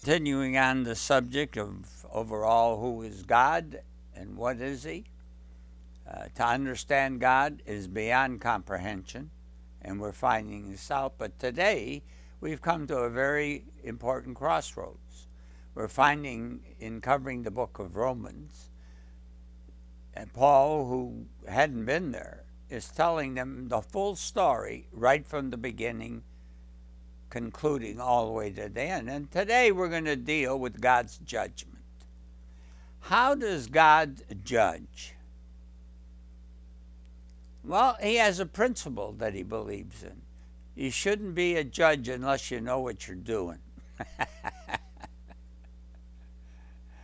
Continuing on the subject of overall who is God and what is He. To understand God is beyond comprehension, and we're finding this out. But today, we've come to a very important crossroads. We're finding, in covering the book of Romans, and Paul, who hadn't been there, is telling them the full story right from the beginning, concluding all the way to the end. And today we're going to deal with God's judgment. How does God judge? Well, He has a principle that He believes in. You shouldn't be a judge unless you know what you're doing.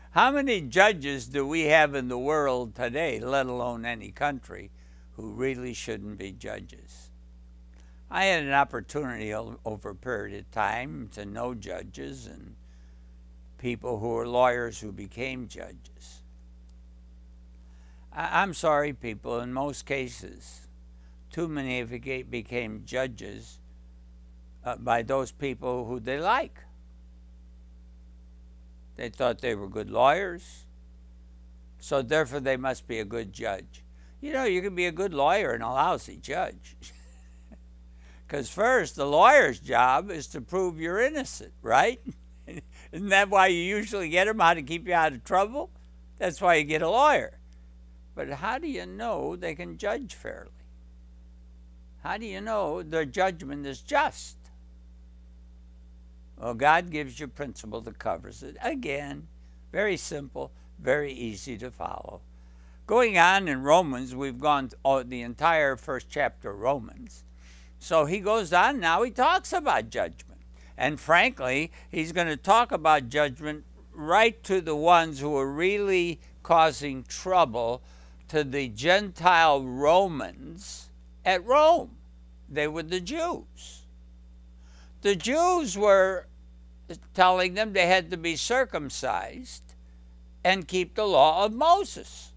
How many judges do we have in the world today, let alone any country, who really shouldn't be judges? I had an opportunity over a period of time to know judges and people who were lawyers who became judges. I'm sorry, people, in most cases, too many of you became judges by those people who they like. They thought they were good lawyers, so therefore they must be a good judge. You know, you can be a good lawyer and a lousy judge. Because first, the lawyer's job is to prove you're innocent, right? Isn't that why you usually get them, how to keep you out of trouble? That's why you get a lawyer. But how do you know they can judge fairly? How do you know their judgment is just? Well, God gives you a principle that covers it. Again, very simple, very easy to follow. Going on in Romans, we've gone the entire first chapter of Romans. So he goes on now, he talks about judgment. And frankly, he's going to talk about judgment right to the ones who are really causing trouble to the Gentile Romans at Rome. They were the Jews. The Jews were telling them they had to be circumcised and keep the law of Moses.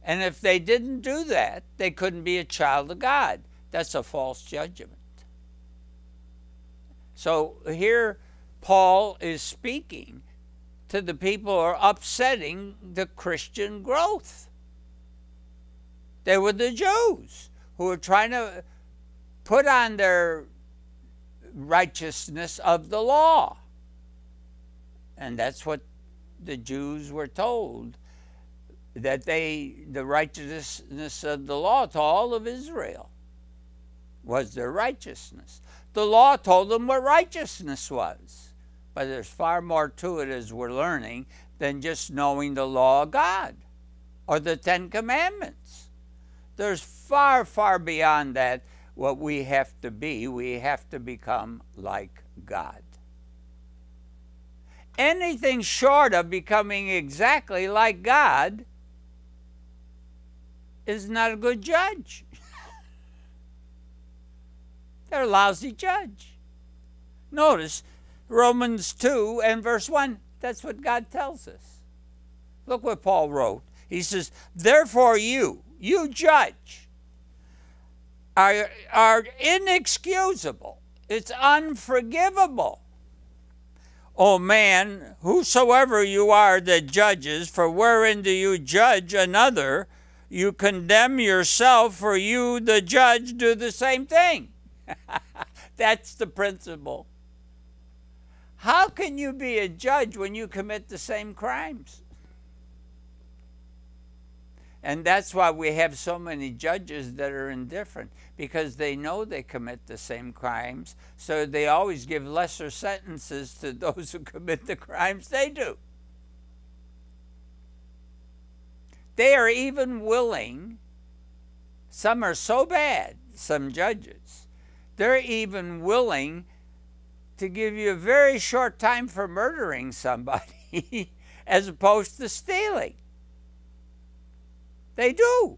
And if they didn't do that, they couldn't be a child of God. That's a false judgment. So here Paul is speaking to the people who are upsetting the Christian growth. They were the Jews who were trying to put on their righteousness of the law. And that's what the Jews were told, that the righteousness of the law to all of Israel was their righteousness. The law told them what righteousness was. But there's far more to it, as we're learning, than just knowing the law of God or the Ten Commandments. There's far, far beyond that what we have to be. We have to become like God. Anything short of becoming exactly like God is not a good judge. They're a lousy judge. Notice Romans 2 and verse 1, that's what God tells us. Look what Paul wrote. He says, therefore you judge, are inexcusable. It's unforgivable. O man, whosoever you are that judges, for wherein do you judge another, you condemn yourself, for you, the judge, do the same thing. That's the principle. How can you be a judge when you commit the same crimes? And that's why we have so many judges that are indifferent, because they know they commit the same crimes, so they always give lesser sentences to those who commit the crimes they do. They are even willing, some are so bad, some judges, they're even willing to give you a very short time for murdering somebody as opposed to stealing. They do.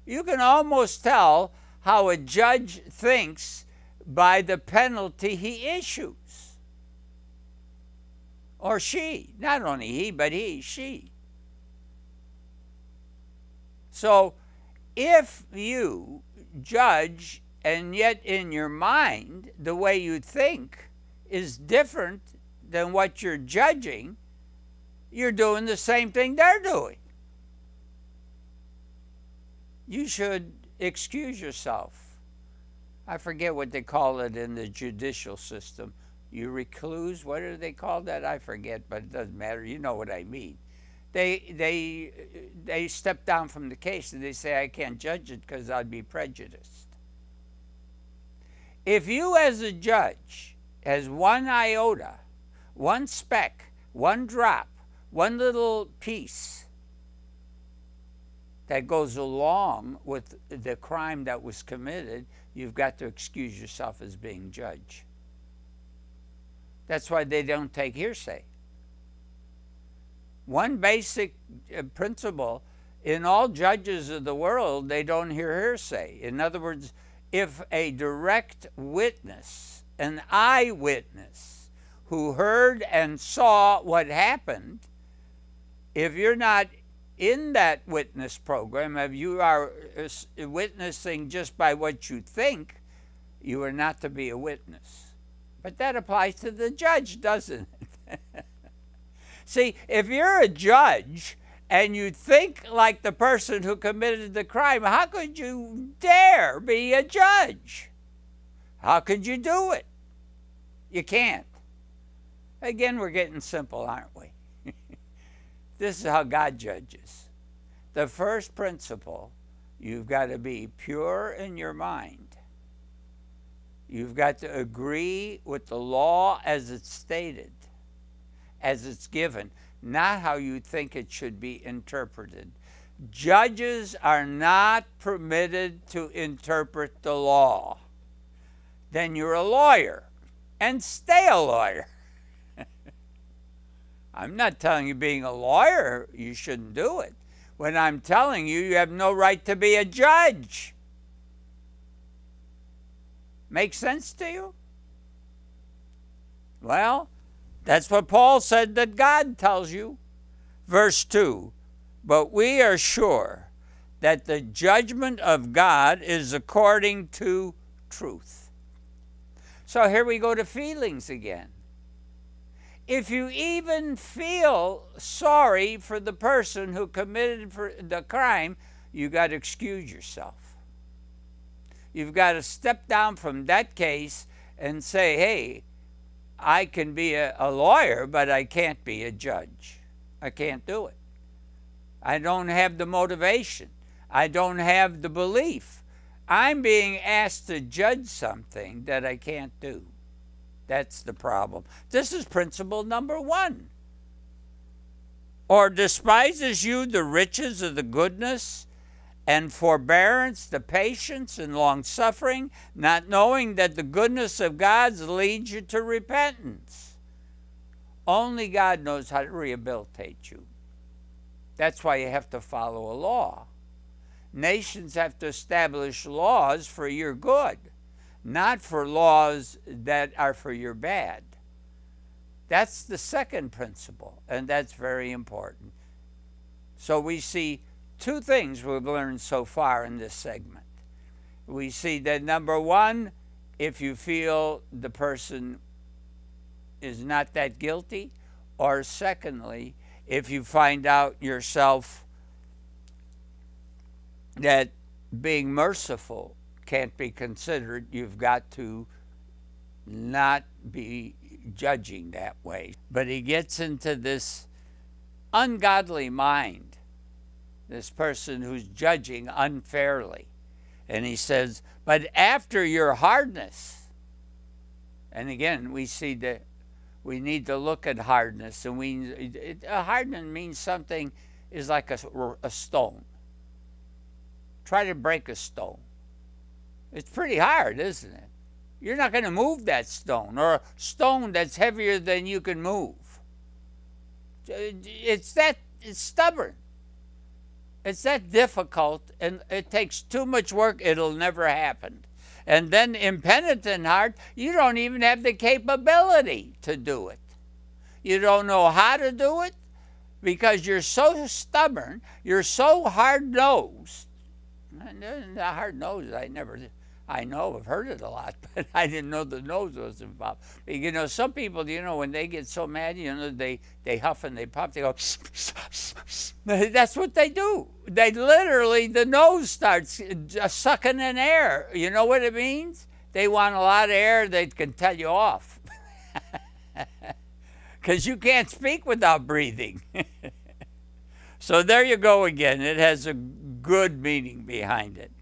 You can almost tell how a judge thinks by the penalty he issues. Or she. Not only he, but he, she. So if you judge and yet in your mind, the way you think, is different than what you're judging, you're doing the same thing they're doing. You should excuse yourself. I forget what they call it in the judicial system. You recluse, what do they call that? I forget, but it doesn't matter. You know what I mean. They step down from the case and they say, I can't judge it because I'd be prejudiced. If you as a judge has one iota, one speck, one drop, one little piece that goes along with the crime that was committed, you've got to excuse yourself as being judge. That's why they don't take hearsay. One basic principle in all judges of the world, they don't hear hearsay. In other words, if a direct witness, an eyewitness who heard and saw what happened, if you're not in that witness program, if you are witnessing just by what you think, you are not to be a witness. But that applies to the judge, doesn't it? See, if you're a judge and you think like the person who committed the crime, how could you dare be a judge? How could you do it? You can't. Again, we're getting simple, aren't we? This is how God judges. The first principle, you've got to be pure in your mind. You've got to agree with the law as it's stated, as it's given, not how you think it should be interpreted. Judges are not permitted to interpret the law. Then you're a lawyer, and stay a lawyer. I'm not telling you being a lawyer, you shouldn't do it. When I'm telling you, you have no right to be a judge. Make sense to you? Well, that's what Paul said that God tells you. Verse 2, but we are sure that the judgment of God is according to truth. So here we go to feelings again. If you even feel sorry for the person who committed the crime, you got to excuse yourself. You've got to step down from that case and say, hey, I can be a lawyer, but I can't be a judge. I can't do it. I don't have the motivation. I don't have the belief. I'm being asked to judge something that I can't do. That's the problem. This is principle number 1. Or despises you the riches of the goodness and forbearance, the patience and long-suffering, not knowing that the goodness of God leads you to repentance. Only God knows how to rehabilitate you. That's why you have to follow a law. Nations have to establish laws for your good, not for laws that are for your bad. That's the second principle, and that's very important. So we see 2 things we've learned so far in this segment. We see that number 1, if you feel the person is not that guilty, or secondly, if you find out yourself that being merciful can't be considered, you've got to not be judging that way. But he gets into this ungodly mind, this person who's judging unfairly. And he says, but after your hardness, and again, we see that we need to look at hardness, and hardness means something is like a stone. Try to break a stone. It's pretty hard, isn't it? You're not going to move that stone, or a stone that's heavier than you can move. It's stubborn. It's that difficult, and it takes too much work. It'll never happen. And then impenitent heart, you don't even have the capability to do it. You don't know how to do it because you're so stubborn, you're so hard-nosed. And the hard-nosed, I know, I've heard it a lot, but I didn't know the nose was involved. But, you know, some people, you know, when they get so mad, you know, they huff and they puff, they go, that's what they do. They literally, the nose starts sucking in air. You know what it means? They want a lot of air, they can tell you off. Because you can't speak without breathing. So there you go again. It has a good meaning behind it.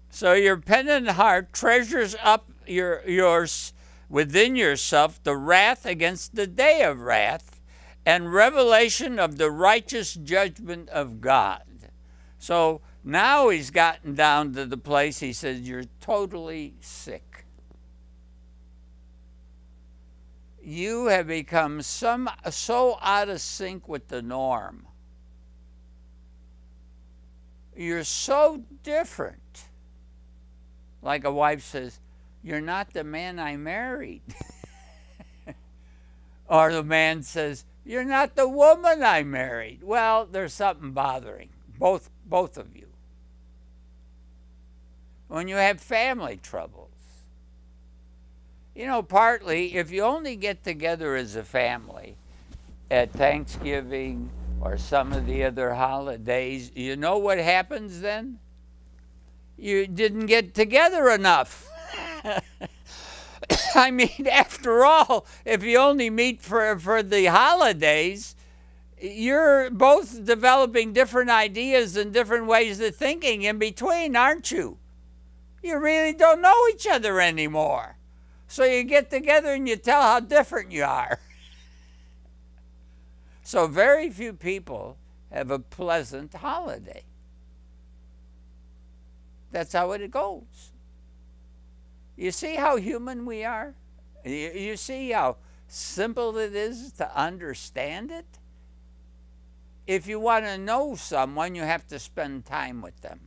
So your penitent heart treasures up yours within yourself the wrath against the day of wrath and revelation of the righteous judgment of God. So now he's gotten down to the place, he says, you're totally sick. You have become so out of sync with the norm. You're so different. Like a wife says, you're not the man I married. Or the man says, you're not the woman I married. Well, there's something bothering both of you. When you have family troubles. You know, partly, if you only get together as a family at Thanksgiving or some of the other holidays, you know what happens then? You didn't get together enough. I mean, after all, if you only meet for the holidays, you're both developing different ideas and different ways of thinking in between, aren't you? You really don't know each other anymore. So you get together and you tell how different you are. So very few people have a pleasant holiday. That's how it goes. You see how human we are? You see how simple it is to understand it? If you want to know someone, you have to spend time with them.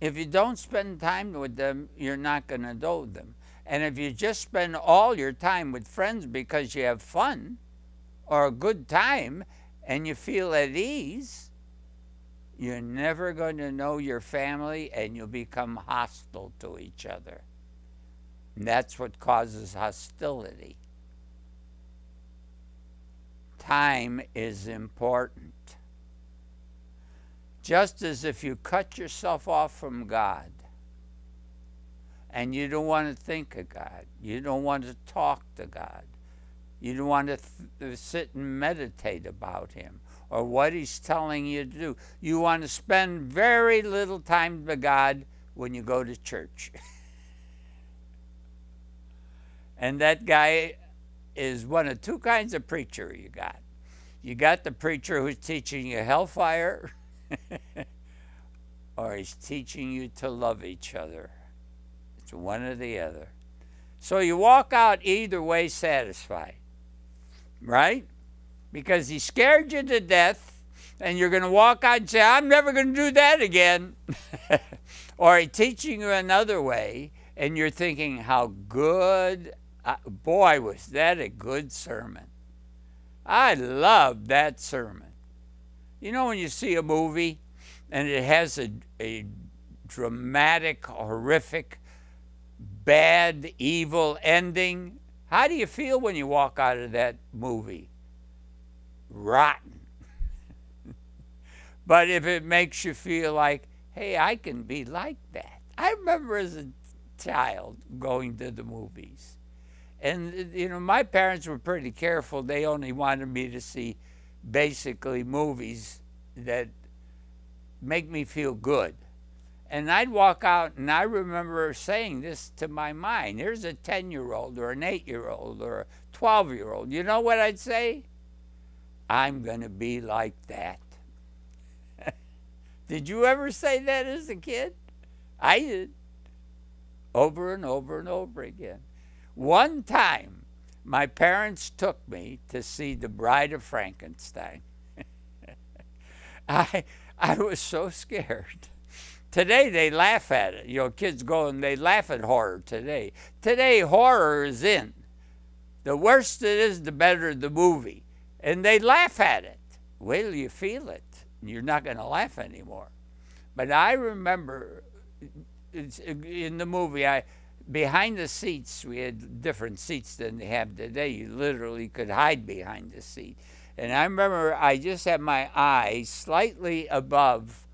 If you don't spend time with them, you're not going to know them. And if you just spend all your time with friends because you have fun or a good time and you feel at ease, you're never going to know your family and you'll become hostile to each other. And that's what causes hostility. Time is important. Just as if you cut yourself off from God and you don't want to think of God, you don't want to talk to God, you don't want to sit and meditate about Him or what He's telling you to do. You want to spend very little time with God when you go to church. And that guy is one of two kinds of preacher you got. You got the preacher who's teaching you hellfire, or he's teaching you to love each other. It's one or the other. So you walk out either way satisfied, right? Because he scared you to death, and you're going to walk out and say, I'm never going to do that again. Or he's teaching you another way, and you're thinking, how good, boy, was that a good sermon. I loved that sermon. You know when you see a movie and it has a dramatic, horrific, bad, evil ending, how do you feel when you walk out of that movie? Rotten. But if it makes you feel like, hey, I can be like that. I remember as a child going to the movies. And, you know, my parents were pretty careful. They only wanted me to see basically movies that make me feel good. And I'd walk out, and I remember saying this to my mind. Here's a 10-year-old or an 8-year-old or a 12-year-old. You know what I'd say? I'm going to be like that. Did you ever say that as a kid? I did. Over and over and over again. One time, my parents took me to see The Bride of Frankenstein. I was so scared. Today, they laugh at it. You know, kids go and they laugh at horror today. Today, horror is in. The worse it is, the better the movie. And they laugh at it. Wait till you feel it. You're not going to laugh anymore. But I remember in the movie, behind the seats, we had different seats than they have today. You literally could hide behind the seat. And I remember I just had my eyes slightly above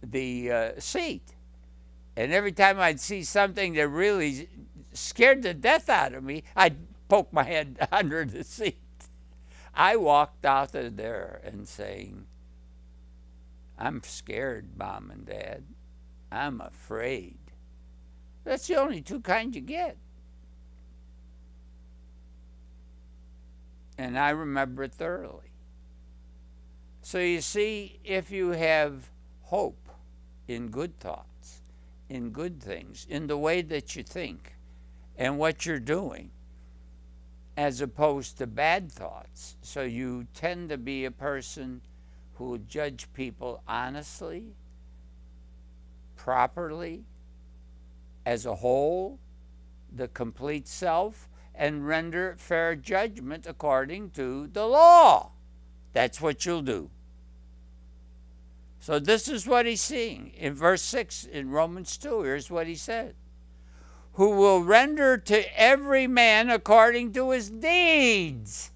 the seat. And every time I'd see something that really scared the death out of me, I'd poke my head under the seat. I walked out of there and saying, I'm scared, Mom and Dad. I'm afraid. That's the only two kinds you get. And I remember it thoroughly. So you see, if you have hope in good thoughts, in good things, in the way that you think and what you're doing, as opposed to bad thoughts, so you tend to be a person who will judge people honestly, properly, as a whole, the complete self, and render fair judgment according to the law. That's what you'll do. So this is what he's seeing. In verse 6 in Romans 2, here's what he said. Who will render to every man according to his deeds.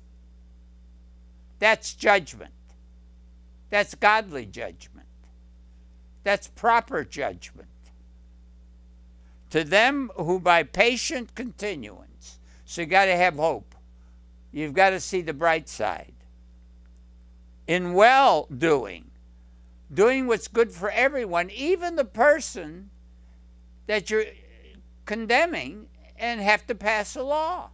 That's judgment. That's godly judgment. That's proper judgment. To them who by patient continuance. So you got to have hope. You've got to see the bright side. In well-doing. Doing what's good for everyone. Even the person that you're condemning and have to pass a law.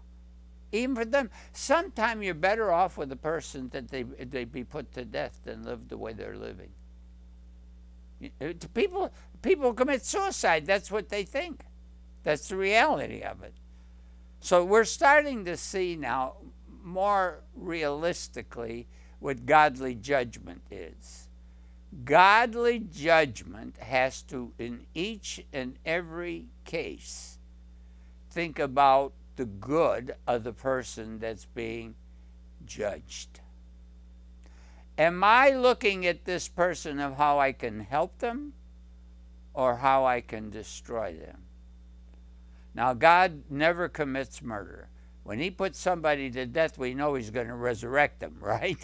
Even for them. Sometimes you're better off with a person that they be put to death than live the way they're living. People commit suicide. That's what they think. That's the reality of it. So we're starting to see now more realistically what godly judgment is. Godly judgment has to, in each and every case, think about the good of the person that's being judged. Am I looking at this person of how I can help them or how I can destroy them? Now, God never commits murder. When he puts somebody to death, we know he's going to resurrect them, right?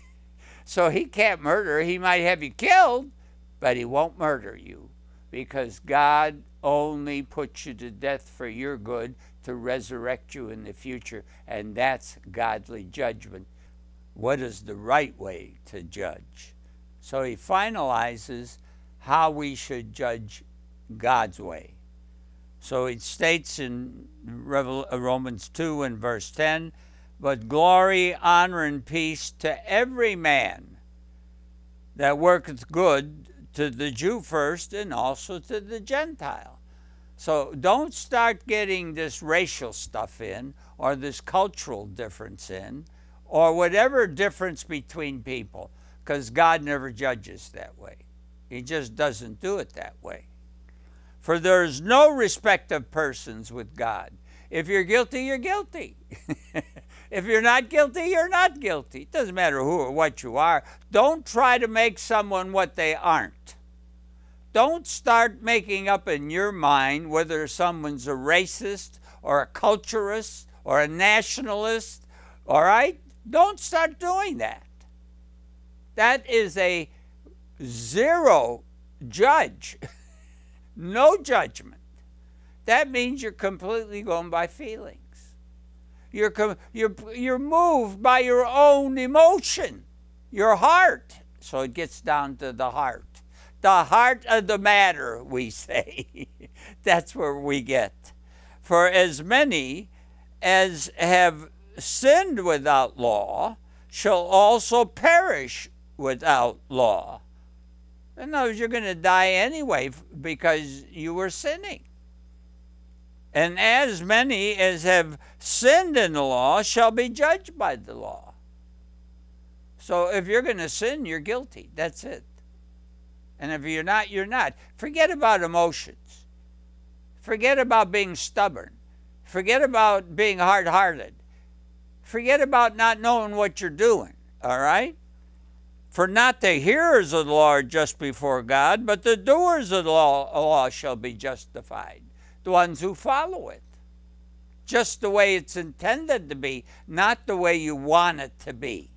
So he can't murder. He might have you killed, but he won't murder you because God only puts you to death for your good to resurrect you in the future, and that's godly judgment. What is the right way to judge? So he finalizes how we should judge God's way. So it states in Romans 2 and verse 10, but glory, honor, and peace to every man that worketh good, to the Jew first and also to the Gentile. So don't start getting this racial stuff in or this cultural difference in or whatever difference between people, because God never judges that way. He just doesn't do it that way. For there is no respect of persons with God. If you're guilty, you're guilty. If you're not guilty, you're not guilty. It doesn't matter who or what you are. Don't try to make someone what they aren't. Don't start making up in your mind whether someone's a racist or a culturist or a nationalist, all right? Don't start doing that. That is a zero judge. No judgment. That means you're completely going by feelings. You're moved by your own emotion, your heart. So it gets down to the heart. The heart of the matter, we say. That's where we get. For as many as have sinned without law shall also perish without law. In other words, you're going to die anyway because you were sinning. And as many as have sinned in the law shall be judged by the law. So if you're going to sin, you're guilty. That's it. And if you're not, you're not. Forget about emotions. Forget about being stubborn. Forget about being hard-hearted. Forget about not knowing what you're doing, all right? For not the hearers of the law are just before God, but the doers of the law shall be justified, the ones who follow it. Just the way it's intended to be, not the way you want it to be.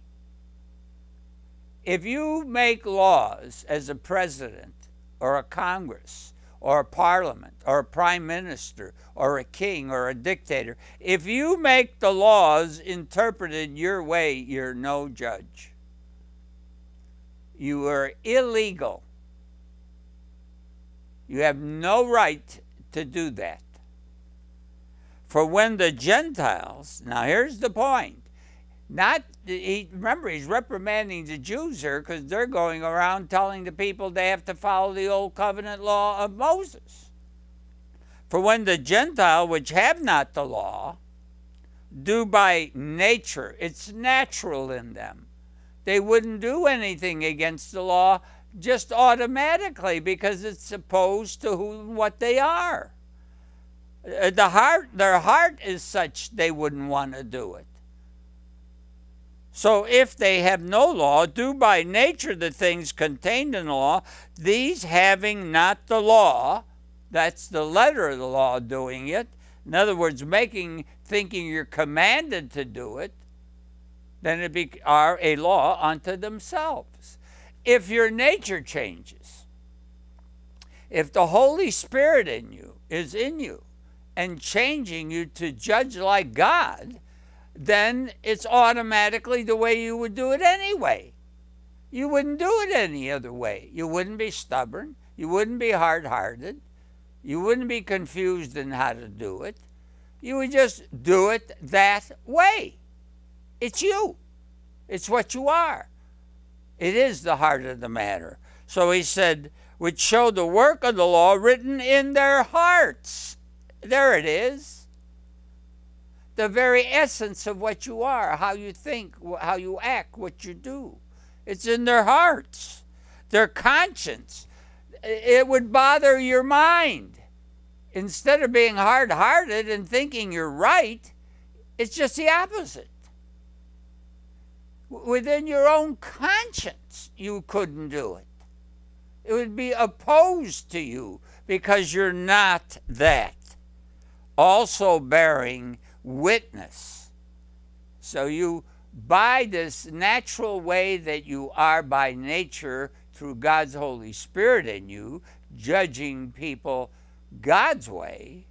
If you make laws as a president or a Congress or a parliament or a prime minister or a king or a dictator, if you make the laws interpreted your way, you're no judge. You are illegal. You have no right to do that. For when the Gentiles, now here's the point, remember he's reprimanding the Jews here because they're going around telling the people they have to follow the old covenant law of Moses. For when the Gentile which have not the law do by nature, it's natural in them. They wouldn't do anything against the law just automatically because it's opposed to what they are. Their heart is such they wouldn't want to do it. So if they have no law, do by nature the things contained in the law, these having not the law, that's the letter of the law doing it. In other words, thinking you're commanded to do it, then it are a law unto themselves. If your nature changes, if the Holy Spirit is in you and changing you to judge like God, then it's automatically the way you would do it anyway. You wouldn't do it any other way. You wouldn't be stubborn. You wouldn't be hard-hearted. You wouldn't be confused in how to do it. You would just do it that way. It's you. It's what you are. It is the heart of the matter. So he said, which show the work of the law written in their hearts. There it is. The very essence of what you are, how you think, how you act, what you do. It's in their hearts. Their conscience. It would bother your mind. Instead of being hard-hearted and thinking you're right, it's just the opposite. Within your own conscience, you couldn't do it. It would be opposed to you because you're not that. Also bearing witness. So you, by this natural way that you are by nature through God's Holy Spirit in you, judging people God's way,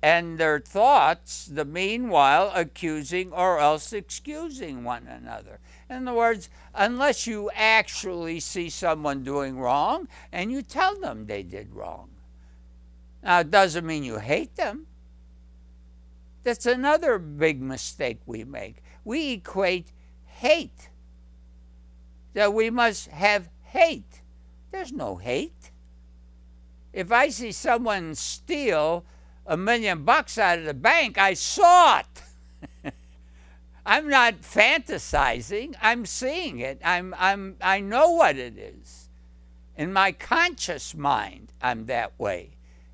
and their thoughts, the meanwhile accusing or else excusing one another. In other words, unless you actually see someone doing wrong and you tell them they did wrong. Now, it doesn't mean you hate them. That's another big mistake we make. We equate hate, that we must have hate. There's no hate. If I see someone steal $1 million out of the bank, I saw it. I'm not fantasizing. I'm seeing it. I know what it is. In my conscious mind, I'm that way.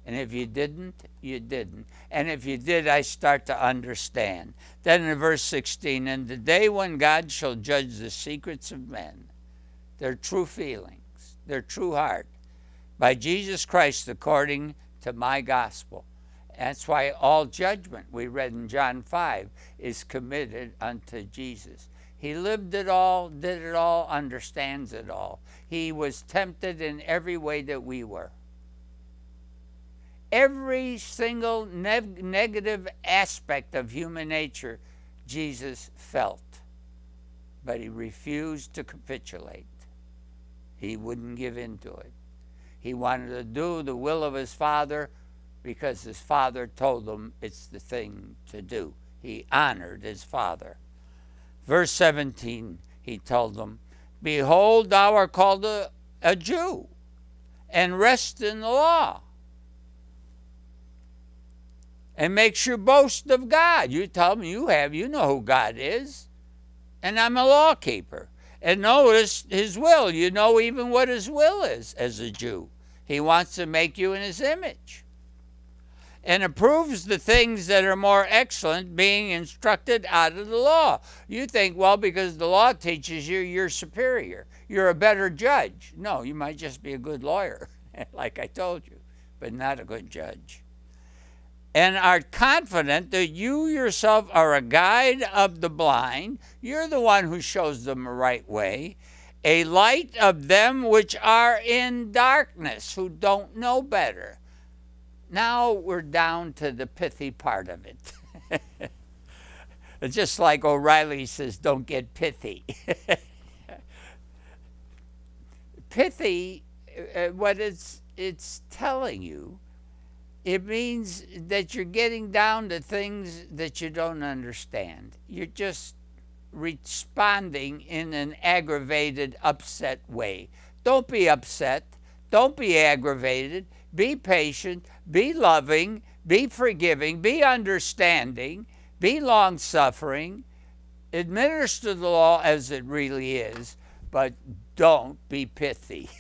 And if you didn't, you didn't. And if you did, I start to understand. Then in verse 16, and the day when God shall judge the secrets of men, their true feelings, their true heart, by Jesus Christ according to my gospel. That's why all judgment, we read in John 5, is committed unto Jesus. He lived it all, did it all, understands it all. He was tempted in every way that we were. Every single negative aspect of human nature, Jesus felt. But he refused to capitulate. He wouldn't give in to it. He wanted to do the will of his Father because his Father told him it's the thing to do. He honored his Father. Verse 17, he told them, behold, thou art called a Jew, and rest in the law, and makes your boast of God. You tell me you know who God is. And I'm a law keeper. And notice his will. You know even what his will is as a Jew. He wants to make you in his image. and approves the things that are more excellent, being instructed out of the law. You think, well, because the law teaches you, you're superior. You're a better judge. No, you might just be a good lawyer, like I told you, but not a good judge. And are confident that you yourself are a guide of the blind. You're the one who shows them the right way. A light of them which are in darkness, who don't know better. Now we're down to the pithy part of it. It's just like O'Reilly says, don't get pithy. Pithy, what it's telling you, it means that you're getting down to things that you don't understand. You're just responding in an aggravated, upset way. Don't be upset. Don't be aggravated. Be patient. Be loving. Be forgiving. Be understanding. Be long-suffering. Administer the law as it really is, but don't be pithy.